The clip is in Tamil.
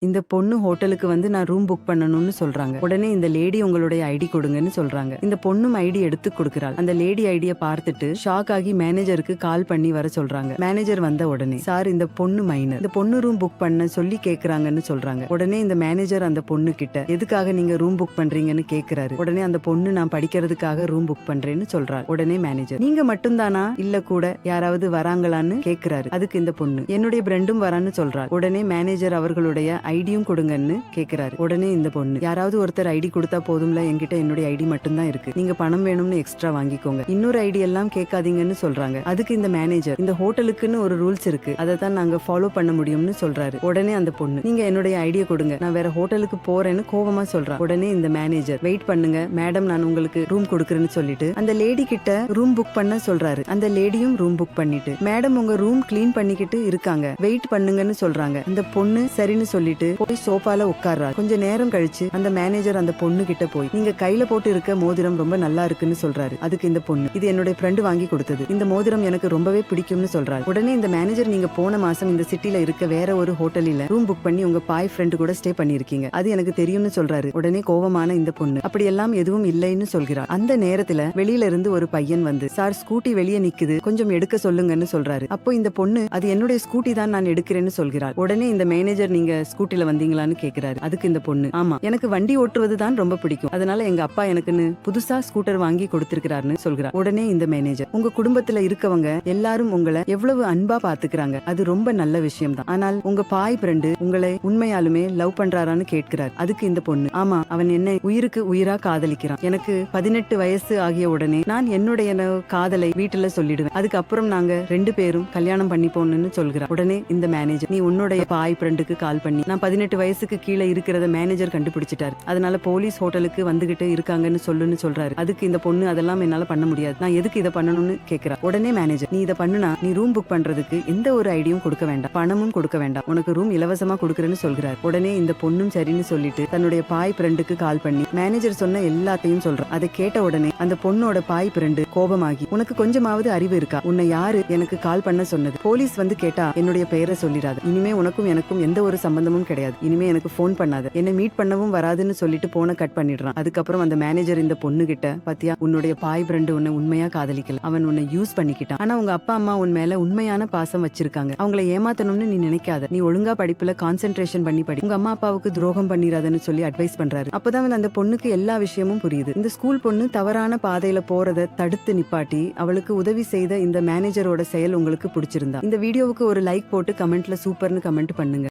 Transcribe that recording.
இந்த பொண்ணு ஹோட்டலுக்கு வந்து நான் ரூம் புக் பண்ணணும்னு சொல்றாங்க. உடனே இந்த லேடி உங்களுடைய ஐடி கொடுங்கன்னு சொல்றாங்க. இந்த பொண்ணும் ஐடி எடுத்து கொடுக்கிறாள். அந்த லேடி ஐடிய பார்த்துட்டு ஷாக் ஆகி மேனேஜருக்கு கால் பண்ணி வர சொல்றாங்க. மேனேஜர் வந்த உடனே சார் இந்த பொண்ணு மைனர், இந்த பொண்ணு ரூம் புக் பண்ண சொல்லி கேக்குறாங்கன்னு சொல்றாங்க. உடனே இந்த மேனேஜர் அந்த பொண்ணு கிட்ட எதுக்காக நீங்க ரூம் புக் பண்றீங்கன்னு கேக்குறாரு. உடனே அந்த பொண்ணு நான் படிக்கிறதுக்காக ரூம் புக் பண்றேன்னு சொல்றாரு. உடனே மேனேஜர் நீங்க மட்டும்தானா இல்ல கூட யாராவது வராங்களான்னு கேக்குறாரு. அதுக்கு இந்த பொண்ணு என்னுடைய ஃப்ரெண்டும் வரான்னு சொல்றாரு. உடனே மேனேஜர் அவர்களுடைய ஐடியும் கொடுங்கன்னு கேக்குறாரு. உடனே இந்த பொண்ணு யாராவது ஒருத்தர் ஐடி கொடுத்தா போதும்ல, என்கிட்ட என்னுடைய ஐடி மட்டும்தான் இருக்கு, நீங்க பணம் வேணும்னு எக்ஸ்ட்ரா வாங்கிக்கோங்க, இன்னொரு ஐடி எல்லாம் கேட்காதீங்கன்னு சொல்றாங்க. அதுக்கு இந்த மேனேஜர் இந்த ஹோட்டலுக்குன்னு ஒரு ரூல்ஸ் இருக்கு, அதை தான் நாங்க ஃபாலோ பண்ண முடியும்னு சொல்றாரு. உடனே அந்த பொண்ணு நீங்க என்னுடைய ஐடியா கொடுங்க, நான் வேற ஹோட்டலுக்கு போறேன்னு கோவமா சொல்றா. உடனே இந்த மேனேஜர் வெயிட் பண்ணுங்க மேடம், நான் உங்களுக்கு ரூம் கொடுக்குறேன்னு சொல்லிட்டு அந்த லேடி கிட்ட ரூம் புக் பண்ண சொல்றாரு. அந்த லேடியும் ரூம் புக் பண்ணிட்டு மேடம் உங்க ரூம் கிளீன் பண்ணிக்கிட்டு இருக்காங்க, வெயிட் பண்ணுங்கன்னு சொல்றாங்க. அந்த பொண்ணு சரின்னு சொல்லிட்டு போய் சோஃபால உட்கார்றாரு. கொஞ்ச நேரம் கழிச்சு அந்த மேனேஜர் அந்த பொண்ணு கிட்ட போய் நீங்க கையில போட்டு இருக்க மோதிரம் ரொம்ப நல்லா இருக்குன்னு சொல்றாரு. அதுக்கு இந்த பொண்ணு இது என்னுடைய ஃப்ரெண்டு வாங்கி கொடுத்தது, இந்த மோதிரம் எனக்கு ரொம்பவே பிடிக்கும்னு சொல்றாரு. உடனே இந்த மேனேஜர் நீங்க போன மாசம் இந்த சிட்டில இருக்க வேற ஒரு ஹோட்டலில் ரூம் புக் பண்ணி உங்க பாய் ஃப்ரெண்டு கூட ஸ்டே பண்ணிருக்கீங்க, அது எனக்கு தெரியும்னு சொல்றாரு. உடனே கோவமான இந்த பொண்ணு அப்படி எல்லாம் எதுவும் இல்லைன்னு சொல்கிறார். அந்த நேரத்துல வெளியில இருந்து ஒரு பையன் வந்து சார் ஸ்கூட்டி வெளியே நிக்குது, கொஞ்சம் எடுக்க சொல்லுங்கன்னு சொல்றாரு. அப்போ இந்த பொண்ணு அது என்னுடைய ஸ்கூட்டி தான், நான் எடுக்கிறேன்னு சொல்கிறார். உடனே இந்த மேனேஜர் நீங்க ஸ்கூட்டில வந்தீங்களான்னு கேக்குறாரு. அதுக்கு இந்த பொண்ணு ஆமா எனக்கு வண்டி ஓட்டுவது தான் ரொம்ப பிடிக்கும், அதனால எங்க அப்பா எனக்குன்னு புதுசா ஸ்கூட்டர் வாங்கி கொடுத்திருக்கிறாருன்னு சொல்கிறார். உடனே இந்த மேனேஜர் உங்க குடும்பத்துல இருக்கவங்க எல்லாரும் உங்களை எவ்வளவு அன்பா பாத்துக்கிறாங்க, அது ரொம்ப நல்ல விஷயம் தான், ஆனால் உங்க பாய் ஃப்ரெண்டு உங்களை உண்மையாலுமே லவ் பண்றாரான்னு கேட்கிறார். அதுக்கு இந்த பொண்ணு ஆமா அவன் என்னை உயிருக்கு உயிரா காதலிக்கிறான், எனக்கு 18 வயசு ஆகிய உடனே நான் என்னுடைய காதலை வீட்டுல சொல்லிடுவேன், அதுக்கப்புறம் நாங்க 2 பேரும் கல்யாணம் பண்ணி போகணும்னு சொல்கிறார். உடனே இந்த மேனேஜர் நீ உன்னுடைய பாய் ஃப்ரெண்டுக்கு கால் பண்ணி நான் 18 வயசுக்கு கீழே இருக்கிறத மேனேஜர் கண்டுபிடிச்சிட்டாரு, அதனால போலீஸ் ஹோட்டலுக்கு வந்துகிட்டு இருக்காங்கன்னு சொல்லுன்னு சொல்றாரு. அதுக்கு இந்த பொண்ணு அதெல்லாம் என்னால பண்ண முடியாது, நான் எதுக்கு இதை பண்ணணும்னு கேக்குறா. உடனே மேனேஜர் நீ இதை பண்ணுனா நீ ரூம் புக் பண்றதுக்கு எந்த ஒரு ஐடியும் கொடுக்க வேண்டாம், பணமும் கொடுக்க வேண்டாம், உனக்கு ரூம் இலவசமா கொடுக்குறேன்னு சொல்கிறார். உடனே இந்த பொண்ணும் சரின்னு சொல்லிட்டு தன்னுடைய பாய் ஃப்ரெண்டுக்கு கால் பண்ணி மேனேஜர் சொன்ன எல்லாத்தையும் சொல்றான். அதை கேட்ட உடனே அந்த பொண்ணோட பாய் ஃப்ரெண்டு கோபமாகி உனக்கு கொஞ்சமாவது அறிவு இருக்கா, உன்னை யாரு எனக்கு கால் பண்ண சொன்னது, போலீஸ் வந்து கேட்டா என்னுடைய பெயரை சொல்லிடாது, இனிமே உனக்கும் எனக்கும் எந்த ஒரு சம்பந்தமும் கிடையாது, இனிமே எனக்கு போன் பண்ணாத, என்ன மீட் பண்ணவும் வராதுன்னு சொல்லிட்டு போனை கட் பண்ணிடுறான். அதுக்கப்புறம் அந்த மேனேஜர் இந்த பொண்ணு கிட்ட பாத்தியா உன்னுடைய பாய் ஃப்ரெண்டு உன்னை உண்மையா காதலிக்கல, அவன் உன்னை யூஸ் பண்ணிக்கிட்டான், ஆனா உங்க அப்பா அம்மா உன் மேல உண்மையான பாசம் வச்சிருக்காங்க, அவங்களை ஏமாத்தணும்னு நீ நினைக்காத, நீ ஒழுங்கா படிப்புல கான்சென்ட்ரேஷன் பண்ணி படி, உங்க அம்மா அப்பாவுக்கு துரோகம் பண்ணிராதன்னு சொல்லி அட்வைஸ் பண்றாரு. அப்பதான் அந்த பொண்ணுக்கு எல்லா விஷயமும் புரியுது. இந்த ஸ்கூல் பொண்ணு தவறான பாதையில போறத தடுத்து நிப்பாட்டி அவளுக்கு உதவி செய்த இந்த மேனேஜரோட செயல் உங்களுக்கு பிடிச்சிருந்தா இந்த வீடியோவுக்கு ஒரு லைக் போட்டு கமெண்ட்ல சூப்பர்னு கமெண்ட் பண்ணுங்க.